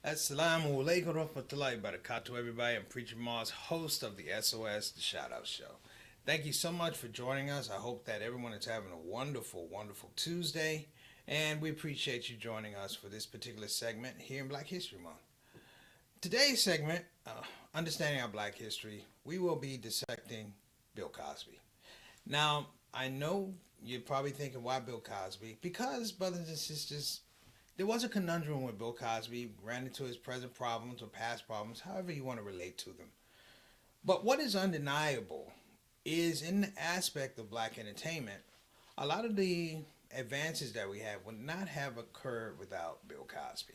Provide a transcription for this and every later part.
Assalamu alaikum warahmatullahi wabarakatuh, everybody. I'm Preacher Moss, host of the S.O.S, the Shout Out Show. Thank you so much for joining us. I hope that everyone is having a wonderful, wonderful Tuesday. And we appreciate you joining us for this particular segment here in Black History Month. Today's segment, Understanding Our Black History, we will be dissecting Bill Cosby. Now, I know you're probably thinking, why Bill Cosby? Because, brothers and sisters, there was a conundrum with Bill Cosby, ran into his present problems or past problems, however you want to relate to them. But what is undeniable is in the aspect of black entertainment, a lot of the advances that we have would not have occurred without Bill Cosby.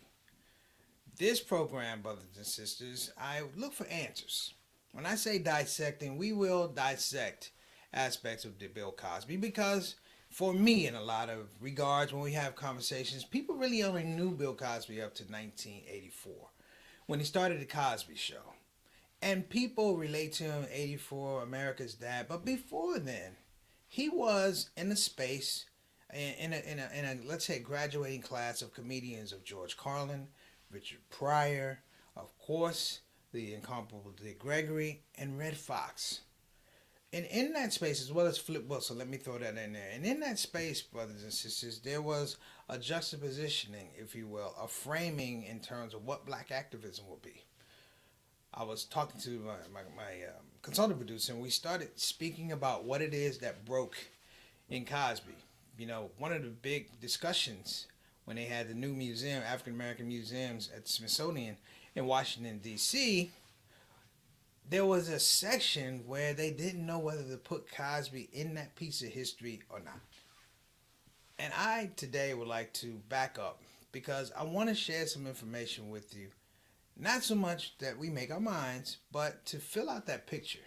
This program, brothers and sisters, I look for answers. When I say dissecting, we will dissect aspects of the Bill Cosby because for me, in a lot of regards, when we have conversations, people really only knew Bill Cosby up to 1984 when he started the Cosby Show. And people relate to him, 84, America's Dad. But before then, he was in a space, in a let's say, graduating class of comedians of George Carlin, Richard Pryor, of course, the incomparable Dick Gregory, and Red Fox. And in that space, as well as Flip Wilson, let me throw that in there. And in that space, brothers and sisters, there was a juxtapositioning, if you will, a framing in terms of what black activism would be. I was talking to my consultant producer, and we started speaking about what it is that broke in Cosby. You know, one of the big discussions when they had the new museum, African American museums at the Smithsonian in Washington, D.C., there was a section where they didn't know whether to put Cosby in that piece of history or not. And I today would like to back up because I want to share some information with you. Not so much that we make our minds, but to fill out that picture.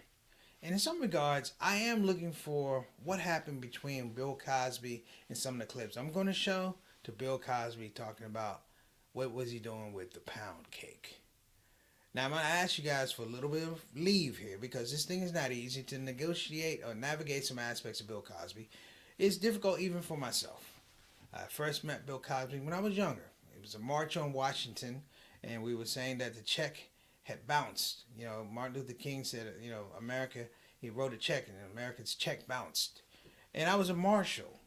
And in some regards, I am looking for what happened between Bill Cosby and some of the clips I'm going to show to Bill Cosby talking about what was he doing with the pound cake. Now, I'm going to ask you guys for a little bit of leave here because this thing is not easy to negotiate or navigate some aspects of Bill Cosby. It's difficult even for myself. I first met Bill Cosby when I was younger. It was a march on Washington, and we were saying that the check had bounced. You know, Martin Luther King said, you know, America, he wrote a check, and America's check bounced. And I was a marshal.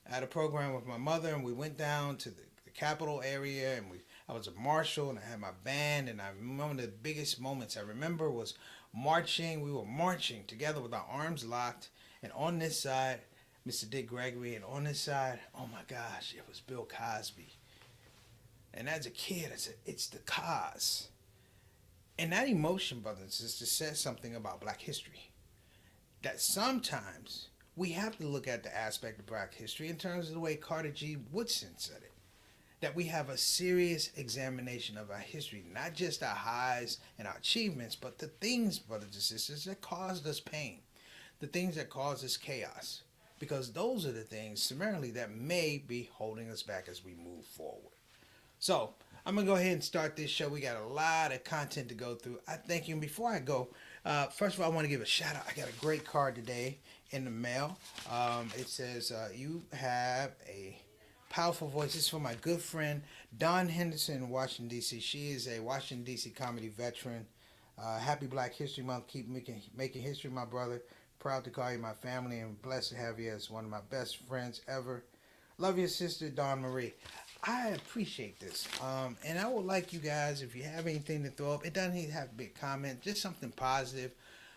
I had a program with my mother, and we went down to the Capitol area, and I was a marshal, and I had my band, and I one of the biggest moments I remember was marching. We were marching together with our arms locked, and on this side, Mr. Dick Gregory, and on this side, oh my gosh, it was Bill Cosby. And as a kid, I said, it's the cause. And that emotion, brothers and sisters, says something about black history. That sometimes we have to look at the aspect of black history in terms of the way Carter G. Woodson said it. That we have a serious examination of our history, not just our highs and our achievements, but the things, brothers and sisters, that caused us pain, the things that caused us chaos, because those are the things, summarily, that may be holding us back as we move forward. So, I'm going to go ahead and start this show. We got a lot of content to go through. I thank you. And before I go, first of all, I want to give a shout out. I got a great card today in the mail. It says, you have a powerful voice. This is for my good friend Dawn Henderson in Washington, D.C. She is a Washington, D.C. comedy veteran. Happy Black History Month. Keep making history, my brother. Proud to call you my family and blessed to have you as one of my best friends ever. Love your sister, Dawn Marie. I appreciate this. And I would like you guys, if you have anything to throw up, it doesn't need to have a big comment, just something positive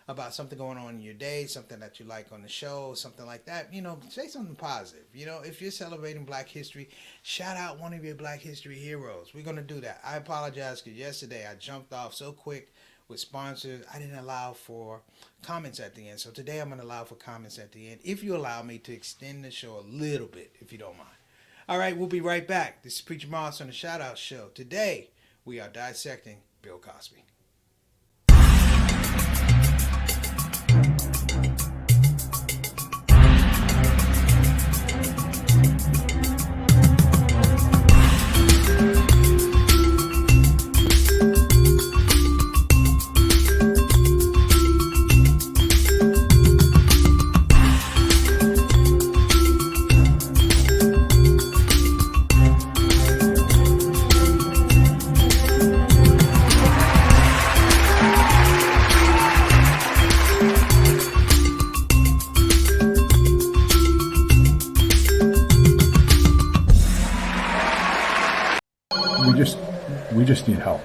about something going on in your day, something that you like on the show, something like that. You know, say something positive. You know, if you're celebrating Black History, shout out one of your Black History heroes. We're going to do that. I apologize because yesterday I jumped off so quick with sponsors. I didn't allow for comments at the end. So today I'm going to allow for comments at the end, if you allow me to extend the show a little bit, if you don't mind. All right, we'll be right back. This is Preacher Moss on the Shout Out Show. Today, we are dissecting Bill Cosby. We just need help.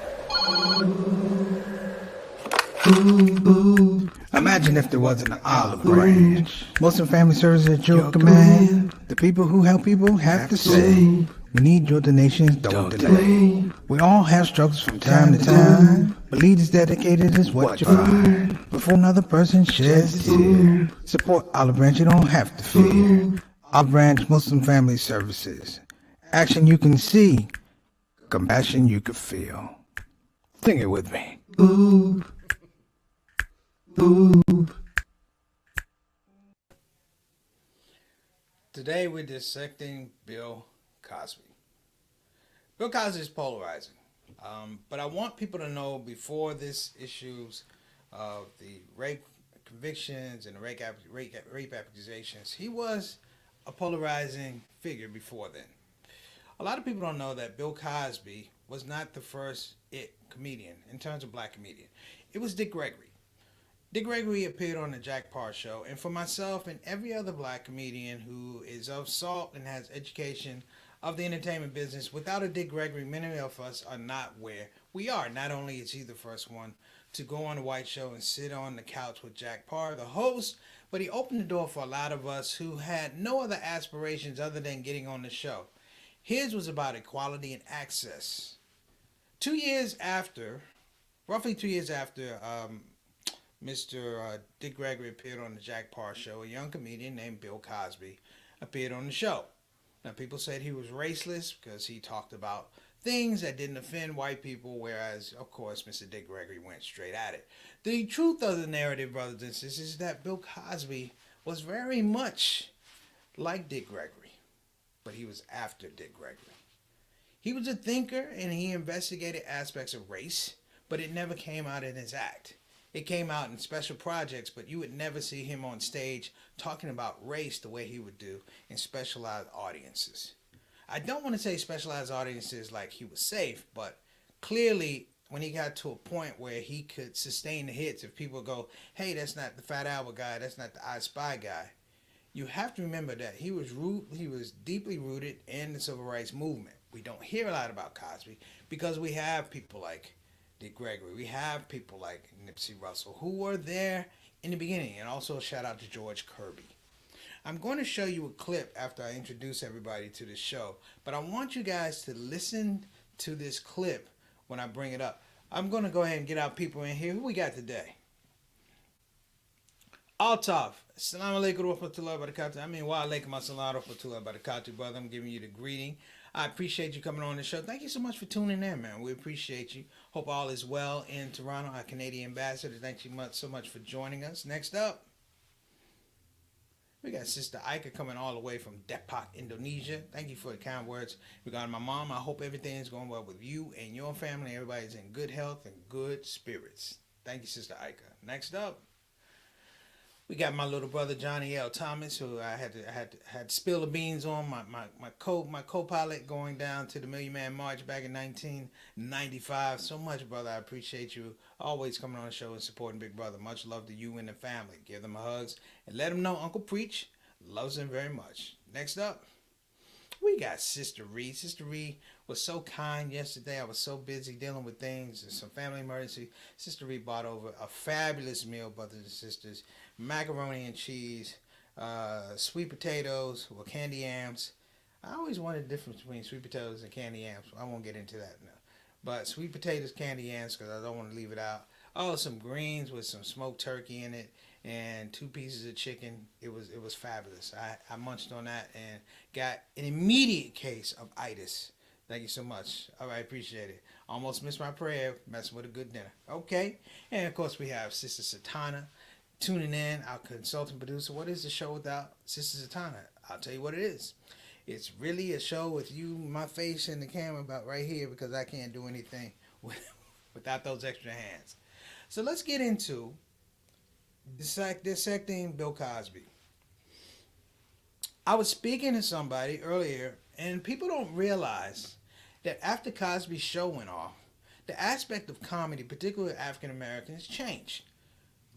Imagine if there wasn't an olive branch. Muslim Family Services at your command. The people who help people have to say, we need your donations, don't delay. We all have struggles from time to time, but leaders dedicated is what you find. Before another person sheds a tear, support Olive Branch, you don't have to fear. Olive Branch Muslim Family Services. Action you can see, compassion you can feel. Sing it with me. Ooh. Ooh. Today we're dissecting Bill Cosby. Bill Cosby is polarizing, but I want people to know before this issues of the rape convictions and the rape accusations, he was a polarizing figure before then. A lot of people don't know that Bill Cosby was not the first comedian in terms of black comedian. It was Dick Gregory. Dick Gregory appeared on the Jack Paar Show, and for myself and every other black comedian who is of salt and has education of the entertainment business, without a Dick Gregory, many of us are not where we are. Not only is he the first one to go on the White Show and sit on the couch with Jack Paar, the host, but he opened the door for a lot of us who had no other aspirations other than getting on the show. His was about equality and access. Roughly 2 years after Mr. Dick Gregory appeared on the Jack Paar Show, a young comedian named Bill Cosby appeared on the show. Now, people said he was racist because he talked about things that didn't offend white people, whereas, of course, Mr. Dick Gregory went straight at it. The truth of the narrative, brothers and sisters, is that Bill Cosby was very much like Dick Gregory, but he was after Dick Gregory. He was a thinker, and he investigated aspects of race, but it never came out in his act. It came out in special projects, but you would never see him on stage talking about race the way he would do in specialized audiences. I don't want to say specialized audiences like he was safe, but clearly when he got to a point where he could sustain the hits, if people go, hey, that's not the Fat Albert guy, that's not the I Spy guy, you have to remember that he was deeply rooted in the civil rights movement. We don't hear a lot about Cosby because we have people like Dick Gregory. We have people like Nipsey Russell who were there in the beginning, and also a shout out to George Kirby. I'm going to show you a clip after I introduce everybody to the show, but I want you guys to listen to this clip when I bring it up. I'm going to go ahead and get our people in here. Who we got today? Altaf. Assalamu alaikum wa rahmatullahi wa barakatuh. I mean, wa alaikum assalam wa rahmatullahi wa barakatuh, brother. I'm giving you the greeting. I appreciate you coming on the show. Thank you so much for tuning in, man. We appreciate you. Hope all is well in Toronto. Our Canadian ambassador, thank you so much for joining us. Next up, we got Sister Ika coming all the way from Depok, Indonesia. Thank you for the kind words regarding my mom. I hope everything is going well with you and your family. Everybody's in good health and good spirits. Thank you, Sister Ika. Next up, we got my little brother Johnny L. Thomas, who I had to spill the beans on, my co-pilot going down to the Million Man March back in 1995. So much, brother. I appreciate you always coming on the show and supporting Big Brother. Much love to you and the family. Give them hugs and let them know Uncle Preach loves them very much. Next up, we got Sister Ree. Sister Ree was so kind yesterday. I was so busy dealing with things and some family emergency. Sister Ree brought over a fabulous meal, brothers and sisters. Macaroni and cheese, sweet potatoes with candy yams. I always wanted the difference between sweet potatoes and candy yams. I won't get into that now. But sweet potatoes, candy yams, because I don't want to leave it out. Oh, some greens with some smoked turkey in it and 2 pieces of chicken. It was fabulous. I munched on that and got an immediate case of itis. Thank you so much. All right, appreciate it. Almost missed my prayer, messing with a good dinner. Okay. And, of course, we have Sister Satana tuning in, our consultant producer. What is the show without Sister Satana? I'll tell you what it is. It's really a show with you, my face, and the camera about right here, because I can't do anything without those extra hands. So let's get into dissecting Bill Cosby. I was speaking to somebody earlier, and people don't realize that after Cosby's show went off, the aspect of comedy, particularly African Americans, changed.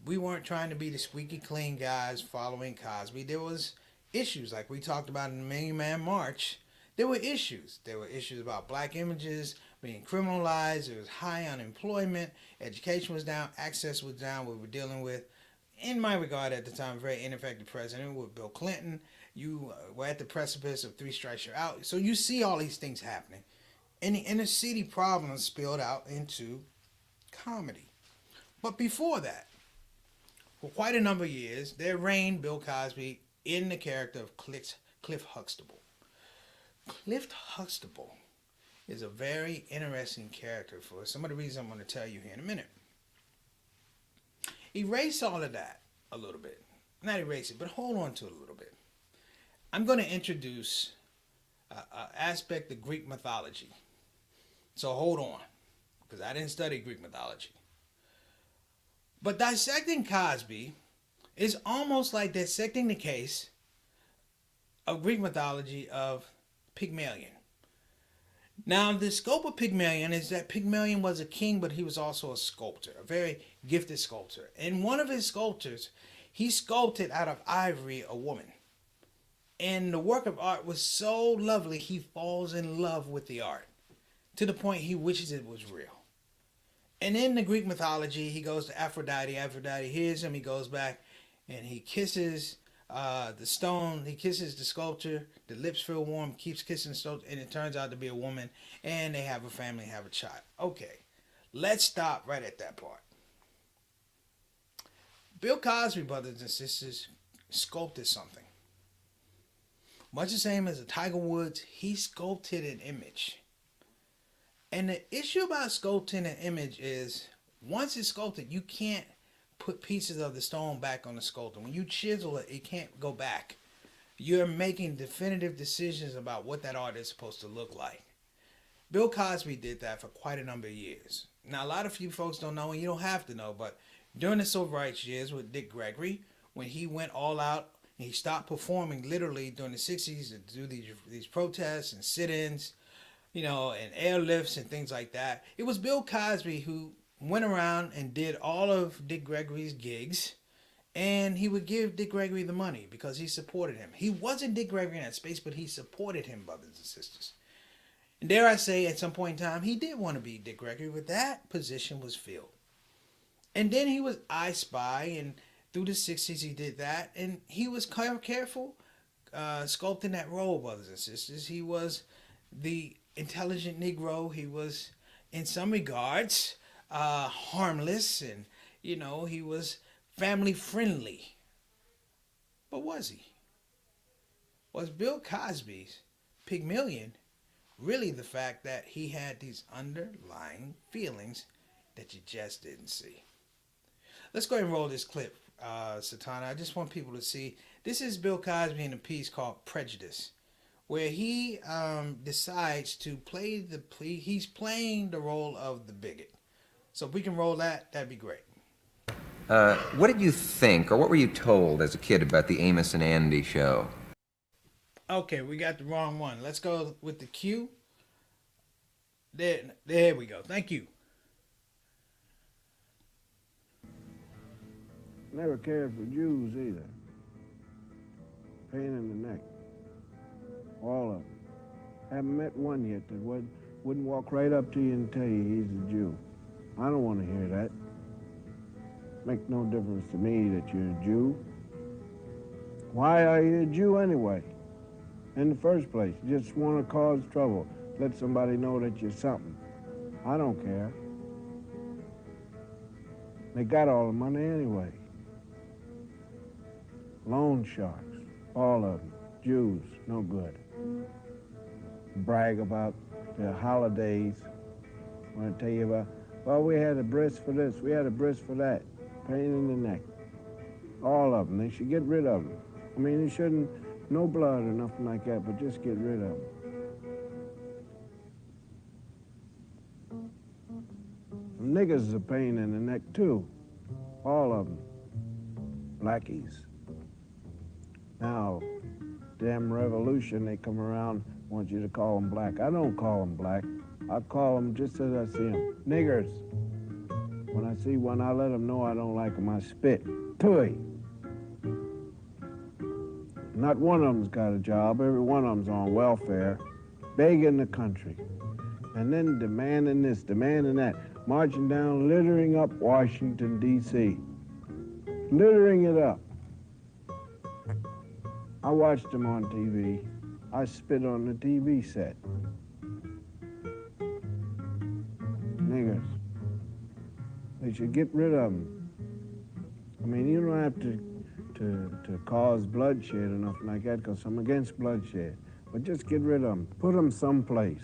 We weren't trying to be the squeaky clean guys following Cosby. There was issues, like we talked about in the Million Man March. There were issues. There were issues about black images, being criminalized. There was high unemployment. Education was down. Access was down. We were dealing with, in my regard at the time, a very ineffective president with Bill Clinton. You were at the precipice of three strikes, you're out. So you see all these things happening. And the inner city problems spilled out into comedy. But before that, for quite a number of years, there reigned Bill Cosby in the character of Cliff Huxtable. Cliff Huxtable is a very interesting character for some of the reasons I'm going to tell you here in a minute. Erase all of that a little bit. Not erase it, but hold on to it a little bit. I'm going to introduce an aspect of Greek mythology. So hold on, because I didn't study Greek mythology. But dissecting Cosby is almost like dissecting the case of Greek mythology of Pygmalion. Now, the scope of Pygmalion is that Pygmalion was a king, but he was also a sculptor, a very gifted sculptor. In one of his sculptures, he sculpted out of ivory a woman. And the work of art was so lovely, he falls in love with the art to the point he wishes it was real. And in the Greek mythology, he goes to Aphrodite. Aphrodite hears him. He goes back and he kisses the stone. He kisses the sculpture. The lips feel warm. Keeps kissing the stone. And it turns out to be a woman. And they have a family, have a child. Okay. Let's stop right at that part. Bill Cosby, brothers and sisters, sculpted something. Much the same as a Tiger Woods, he sculpted an image. And the issue about sculpting an image is, once it's sculpted, you can't put pieces of the stone back on the sculpture. When you chisel it, it can't go back. You're making definitive decisions about what that art is supposed to look like. Bill Cosby did that for quite a number of years. Now, a lot of you folks don't know, and you don't have to know, but during the civil rights years with Dick Gregory, when he went all out, and he stopped performing literally during the 60s to do these protests and sit-ins, you know, and airlifts and things like that. It was Bill Cosby who went around and did all of Dick Gregory's gigs, and he would give Dick Gregory the money because he supported him. He wasn't Dick Gregory in that space, but he supported him, brothers and sisters. And dare I say, at some point in time, he did want to be Dick Gregory, but that position was filled. And then he was I Spy, and through the 60s he did that, and he was careful sculpting that role, brothers and sisters. He was the intelligent Negro. He was, in some regards, harmless, and, you know, he was family friendly. But was he? Was Bill Cosby's Pygmalion really the fact that he had these underlying feelings that you just didn't see? Let's go ahead and roll this clip, Satana. I just want people to see. This is Bill Cosby in a piece called Prejudice, where he decides to play he's playing the role of the bigot. So if we can roll that, that'd be great. What did you think, or what were you told as a kid about the Amos and Andy show? Okay, we got the wrong one. Let's go with the cue. There we go. Thank you. Never cared for Jews either. Pain in the neck. All of them. Haven't met one yet that wouldn't walk right up to you and tell you he's a Jew. I don't want to hear that. Make no difference to me that you're a Jew. Why are you a Jew anyway? In the first place, you just want to cause trouble. Let somebody know that you're something. I don't care. They got all the money anyway. Loan sharks, all of them. Jews, no good. Brag about their holidays. I want to tell you about, well, we had a bris for this, we had a bris for that. Pain in the neck. All of them. They should get rid of them. I mean, they shouldn't, no blood or nothing like that, but just get rid of them. Niggas is a pain in the neck, too. All of them. Blackies. Now, damn revolution, they come around, want you to call them black. I don't call them black. I call them just as I see them. Niggers. When I see one, I let them know I don't like them. I spit. Tui. Not one of them's got a job. Every one of them's on welfare, begging the country. And then demanding this, demanding that, marching down, littering up Washington, D.C., littering it up. I watched them on TV. I spit on the TV set. Niggers. They should get rid of them. I mean, you don't have to cause bloodshed or nothing like that, because I'm against bloodshed. But just get rid of them. Put them someplace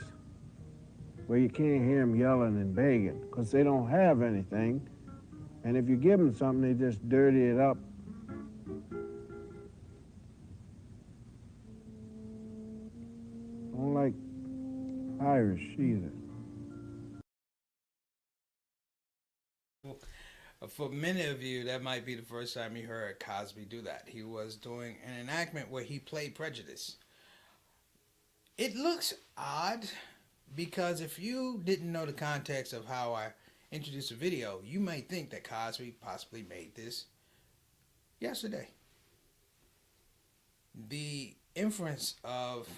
where you can't hear them yelling and begging, because they don't have anything. And if you give them something, they just dirty it up. Don't like Irish either. For many of you, that might be the first time you heard Cosby do that. He was doing an enactment where he played prejudice. It looks odd because if you didn't know the context of how I introduced the video, you might think that Cosby possibly made this yesterday. The inference of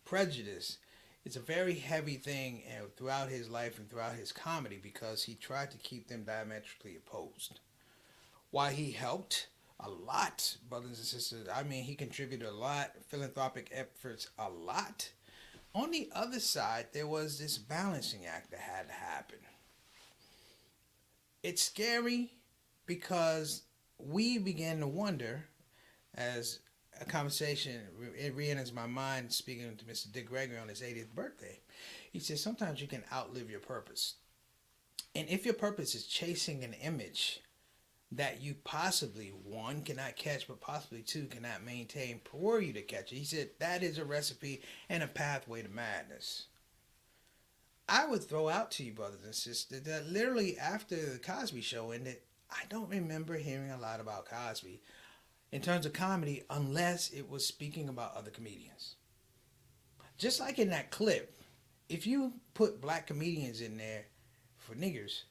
prejudice is a very heavy thing throughout his life and throughout his comedy, because he tried to keep them diametrically opposed. While he helped a lot, brothers and sisters, I mean, he contributed a lot, philanthropic efforts a lot. On the other side, there was this balancing act that had to happen. It's scary because we began to wonder, as a conversation, it re-enters my mind speaking to Mr. Dick Gregory on his 80th birthday. He says, sometimes you can outlive your purpose. And if your purpose is chasing an image that you possibly, one, cannot catch, but possibly two, cannot maintain for you to catch it, he said, that is a recipe and a pathway to madness. I would throw out to you, brothers and sisters, that literally after the Cosby Show ended, I don't remember hearing a lot about Cosby in terms of comedy, unless it was speaking about other comedians. Just like in that clip, if you put black comedians in there for niggers,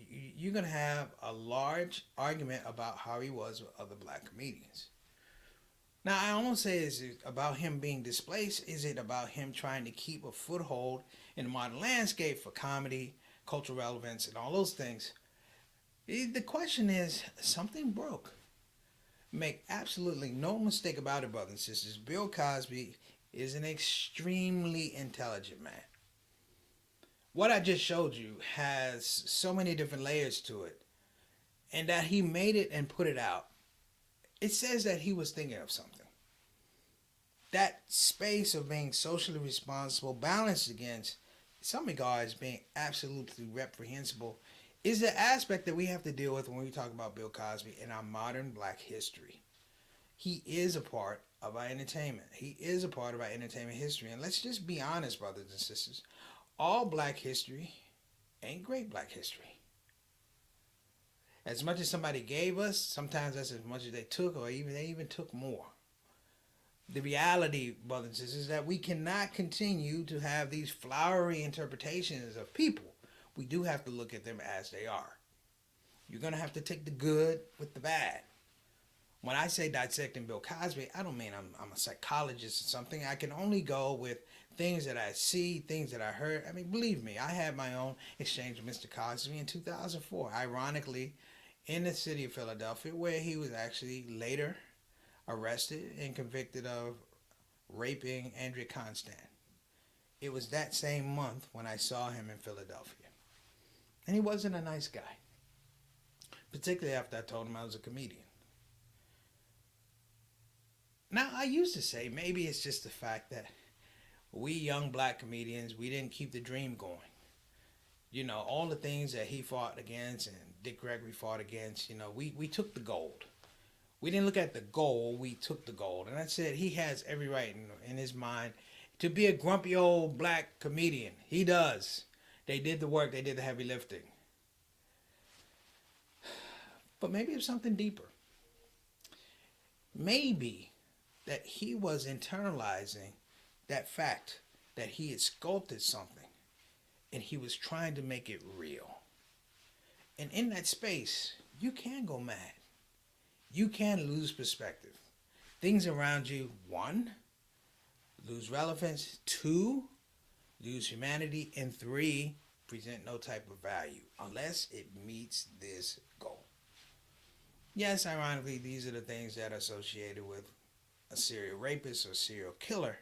you're going to have a large argument about how he was with other black comedians. Now, I won't say is it about him being displaced. Is it about him trying to keep a foothold in the modern landscape for comedy, cultural relevance, and all those things? The question is, something broke. Make absolutely no mistake about it, brothers and sisters. Bill Cosby is an extremely intelligent man. What I just showed you has so many different layers to it. And that he made it and put it out, it says that he was thinking of something. That space of being socially responsible, balanced against some regards being absolutely reprehensible, is the aspect that we have to deal with when we talk about Bill Cosby in our modern black history. He is a part of our entertainment. He is a part of our entertainment history. And let's just be honest, brothers and sisters. All black history ain't great black history. As much as somebody gave us, sometimes that's as much as they took, or they even took more. The reality, brothers and sisters, is that we cannot continue to have these flowery interpretations of people. We do have to look at them as they are. You're going to have to take the good with the bad. When I say dissecting Bill Cosby, I don't mean I'm a psychologist or something. I can only go with things that I see, things that I heard. I mean, believe me, I had my own exchange with Mr. Cosby in 2004, ironically, in the city of Philadelphia, where he was actually later arrested and convicted of raping Andrea Constand. It was that same month when I saw him in Philadelphia. And he wasn't a nice guy, particularly after I told him I was a comedian. Now, I used to say maybe it's just the fact that we young black comedians, we didn't keep the dream going. You know, all the things that he fought against and Dick Gregory fought against, you know, we took the gold. We didn't look at the goal, we took the gold. And I said he has every right in his mind to be a grumpy old black comedian. He does. They did the work, they did the heavy lifting. But maybe it's something deeper. Maybe that he was internalizing that fact that he had sculpted something and he was trying to make it real. And in that space, you can go mad. You can lose perspective. Things around you, one, lose relevance. Two, lose humanity, and 3, present no type of value unless it meets this goal. Yes, ironically, these are the things that are associated with a serial rapist or serial killer.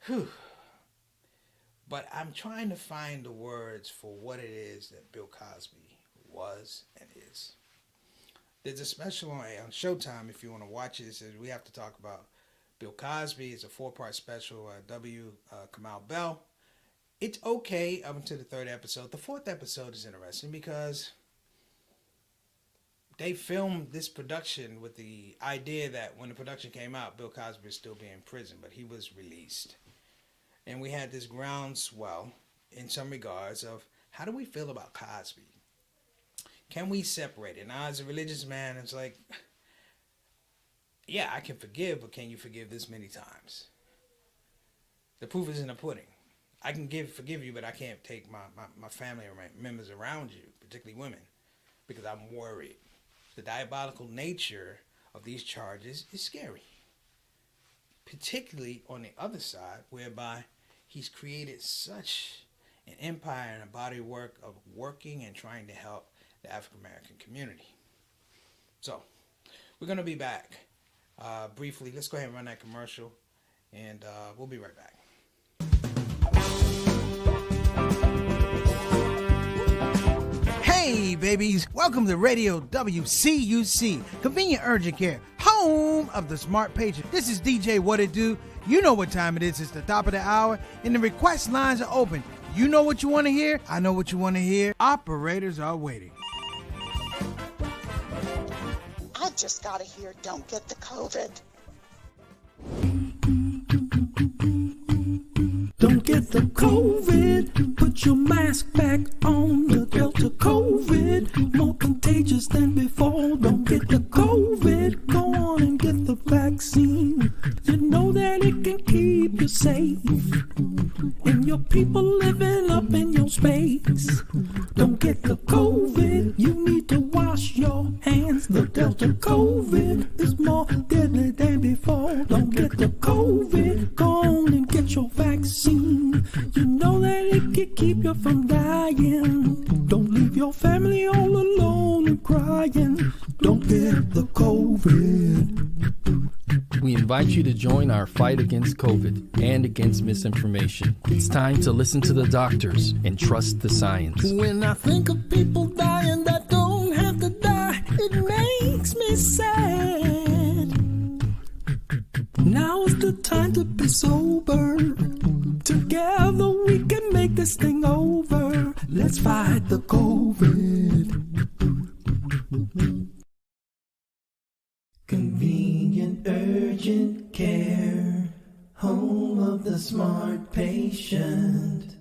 Whew. But I'm trying to find the words for what it is that Bill Cosby was and is. There's a special on Showtime if you want to watch it. It says we have to talk about Bill Cosby. It's a 4-part special. Kamau Bell. It's okay up until the 3rd episode. The 4th episode is interesting because they filmed this production with the idea that when the production came out, Bill Cosby was still being in prison, but he was released. And we had this groundswell in some regards of how do we feel about Cosby? Can we separate it? Now, as a religious man, it's like, yeah, I can forgive, but can you forgive this many times? The proof is in the pudding. I can forgive you, but I can't take my family members around you, particularly women, because I'm worried. The diabolical nature of these charges is scary, particularly on the other side, whereby he's created such an empire and a body work of working and trying to help the African American community. So, we're going to be back briefly. Let's go ahead and run that commercial, and we'll be right back. Hey, babies. Welcome to Radio WCUC, Convenient Urgent Care, home of the smart patient. This is DJ What It Do. You know what time it is. It's the top of the hour, and the request lines are open. You know what you want to hear. I know what you want to hear. Operators are waiting. I just got to hear Don't Get the COVID. Don't get the COVID. Put your mask back on. The Delta COVID, more contagious than before. Don't get the COVID. Go on and get the vaccine. You know that it can keep you safe, and your people living up in your space. Don't get the COVID. You need to wash your hands. The Delta COVID is more deadly than before. Don't get the COVID. Go on and get your vaccine. You know that it can keep you from dying. Don't leave your family all alone and crying. Don't get the COVID. We invite you to join our fight against COVID and against misinformation. It's time to listen to the doctors and trust the science. When I think of people dying that don't have to die, it makes me sad. Now is the time to be sober. Together we can make this thing over. Let's fight the COVID. Convenient urgent care, home of the smart patient.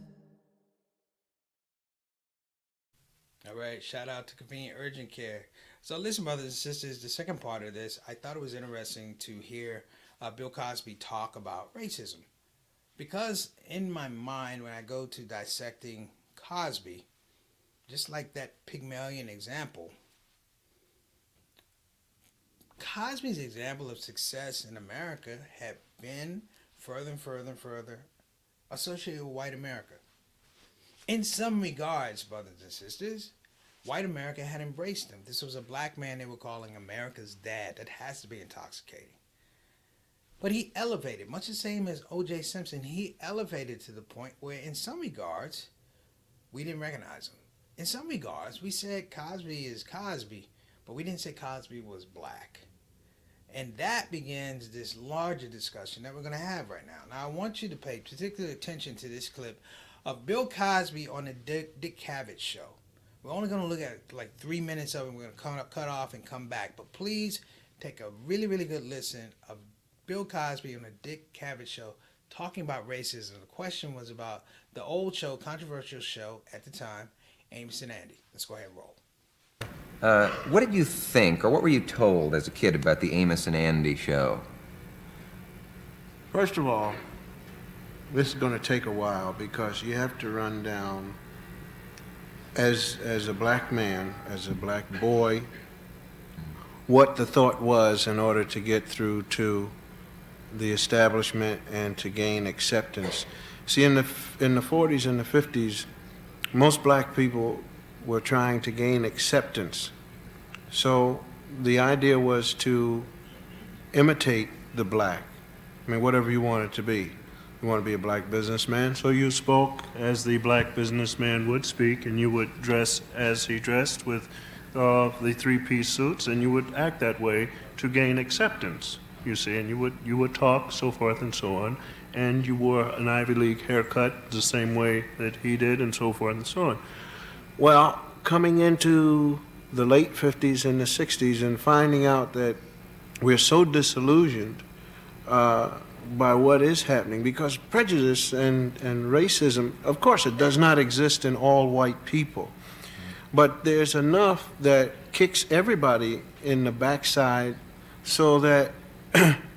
All right, shout out to Convenient Urgent Care. So listen, brothers and sisters, the second part of this, I thought it was interesting to hear Bill Cosby talk about racism. Because in my mind, when I go to Dissecting Cosby, just like that Pygmalion example, Cosby's example of success in America had been further and further and further associated with white America. In some regards, brothers and sisters, white America had embraced him. This was a black man they were calling America's dad. That has to be intoxicating. But he elevated, much the same as O.J. Simpson, he elevated to the point where in some regards, we didn't recognize him. In some regards, we said Cosby is Cosby, but we didn't say Cosby was black. And that begins this larger discussion that we're going to have right now. Now, I want you to pay particular attention to this clip of Bill Cosby on the Dick Cavett show. We're only going to look at like 3 minutes of it. We're going to cut off and come back. But please take a really, really good listen of Bill Cosby on the Dick Cavett show talking about racism. The question was about the old show, controversial show at the time, Amos and Andy. Let's go ahead and roll. What did you think, or what were you told as a kid about the Amos and Andy show? First of all, this is going to take a while because you have to run down, as a black man, as a black boy, what the thought was in order to get through to the establishment and to gain acceptance. See, in the 40s and the 50s, most black people were trying to gain acceptance. So the idea was to imitate the black. I mean, whatever you want it to be. You want to be a black businessman, so you spoke as the black businessman would speak, and you would dress as he dressed with the three-piece suits, and you would act that way to gain acceptance, you see, and you would talk, so forth and so on, and you wore an Ivy League haircut the same way that he did, and so forth and so on. Well, coming into the late 50s and the 60s and finding out that we're so disillusioned by what is happening, because prejudice and racism, of course, it does not exist in all white people, but there's enough that kicks everybody in the backside so that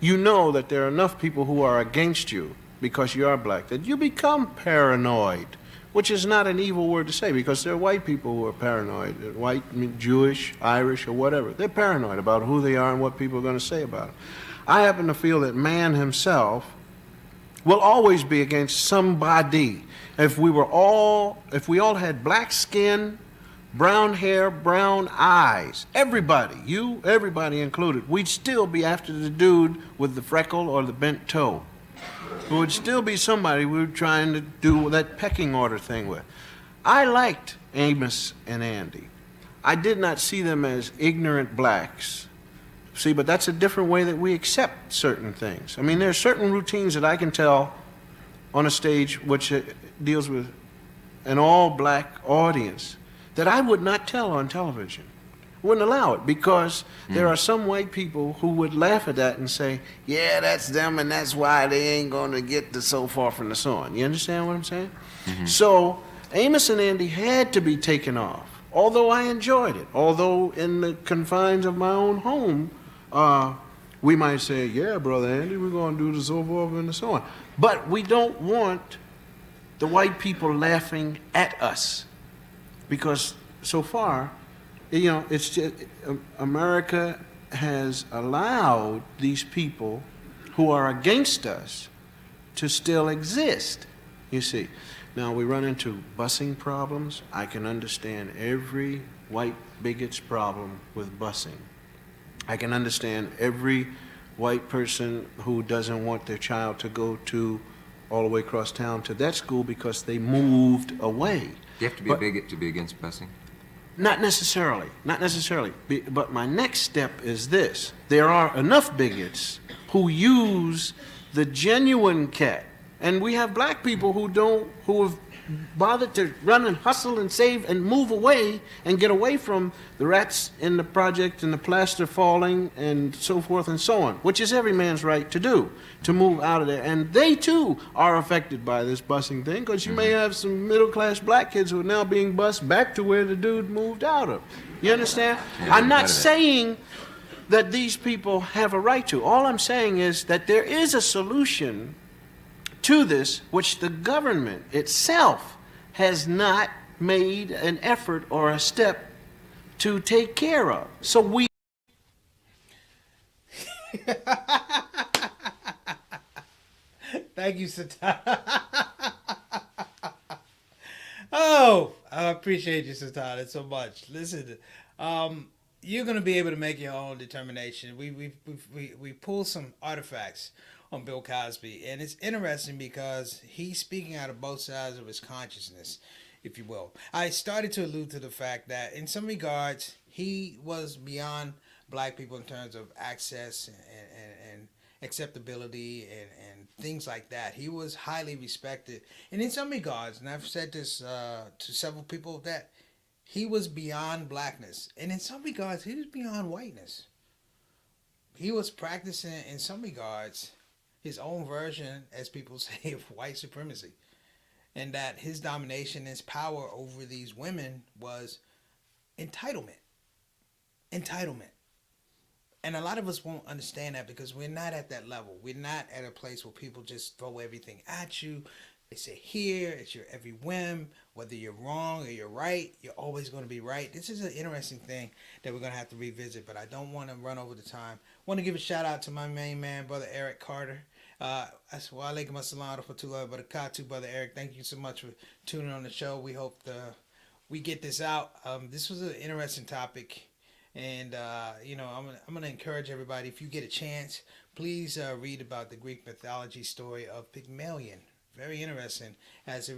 you know that there are enough people who are against you because you are black, that you become paranoid, which is not an evil word to say, because there are white people who are paranoid, white, Jewish, Irish, or whatever. They're paranoid about who they are and what people are going to say about them. I happen to feel that man himself will always be against somebody. If we all had black skin, brown hair, brown eyes, everybody, everybody included, we'd still be after the dude with the freckle or the bent toe. It would still be somebody we were trying to do that pecking order thing with. I liked Amos and Andy. I did not see them as ignorant blacks. See, but that's a different way that we accept certain things. I mean, there are certain routines that I can tell on a stage which deals with an all-black audience that I would not tell on television. Wouldn't allow it, because there are some white people who would laugh at that and say, yeah, that's them, and that's why they ain't going to get the so forth and so on. You understand what I'm saying? So Amos and Andy had to be taken off, although I enjoyed it. Although in the confines of my own home, we might say, yeah, Brother Andy, we're going to do the so forth and so on. But we don't want the white people laughing at us, because so far, you know, it's just, America has allowed these people who are against us to still exist, you see. Now, we run into busing problems. I can understand every white bigot's problem with busing. I can understand every white person who doesn't want their child to go to all the way across town to that school because they moved away. Do you have to be a bigot to be against busing? Not necessarily, not necessarily. But my next step is this. There are enough bigots who use the genuine cat. And we have black people who have bothered to run and hustle and save and move away and get away from the rats in the project and the plaster falling and so forth and so on, which is every man's right to do, to move out of there. And they too are affected by this busing thing, because you may have some middle-class black kids who are now being bused back to where the dude moved out of. You understand? Yeah, I'm not saying that these people have a right to. All I'm saying is that there is a solution to this, which the government itself has not made an effort or a step to take care of. So we... Thank you, Satan. Oh, I appreciate you, Satan, so much. Listen, you're gonna be able to make your own determination. We pull some artifacts on Bill Cosby, and it's interesting because he's speaking out of both sides of his consciousness, if you will. I started to allude to the fact that in some regards he was beyond black people in terms of access and acceptability and things like that. He was highly respected, and in some regards, and I've said this to several people, that he was beyond blackness, and in some regards he was beyond whiteness. He was practicing in some regards his own version, as people say, of white supremacy. And that his domination, his power over these women was entitlement. Entitlement. And a lot of us won't understand that because we're not at that level. We're not at a place where people just throw everything at you. They say here, it's your every whim. Whether you're wrong or you're right, you're always going to be right. This is an interesting thing that we're going to have to revisit, but I don't want to run over the time. I want to give a shout out to my main man, Brother Eric Carter. Wa alaikum assalam wa rahmatullahi wa barakatuh, Brother Eric. Thank you so much for tuning on the show. We hope we get this out. This was an interesting topic. And, I'm going to encourage everybody, if you get a chance, please read about the Greek mythology story of Pygmalion. Very interesting as it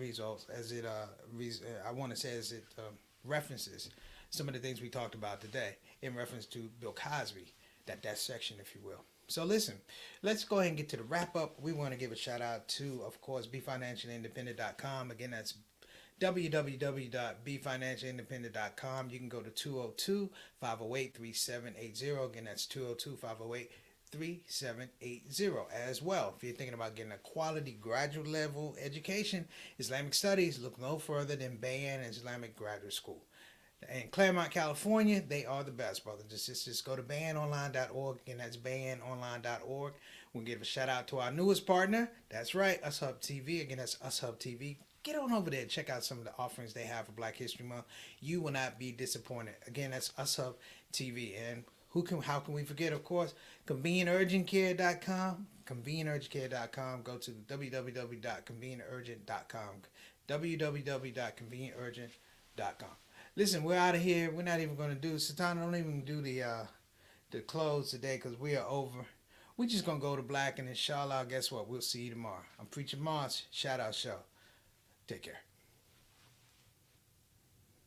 references some of the things we talked about today in reference to Bill Cosby, that section, if you will. So listen, let's go ahead and get to the wrap up. We want to give a shout out to, of course, BeFinanciallyIndependent.com. Again, that's www.befinanciallyindependent.com. You can go to 202-508-3780. Again, that's 202-508-3780 as well. If you're thinking about getting a quality graduate level education, Islamic studies, look no further than Bayan Islamic Graduate School. In Claremont, California, they are the best, brother. Just go to bayanonline.org, and that's bayanonline.org. We'll give a shout out to our newest partner. That's right, Us Hub TV. Again, that's Us Hub TV. Get on over there and check out some of the offerings they have for Black History Month. You will not be disappointed. Again, that's Us Hub TV. And how can we forget, of course, convenienturgentcare.com. Convenienturgentcare.com. Go to www.convenienturgent.com. www.convenienturgent.com. Listen, we're out of here. We're not even going to do, Satana, don't even do the close today because we are over. We're just going to go to black, and inshallah, guess what? We'll see you tomorrow. I'm Preacher Mars. Shout out show. Take care.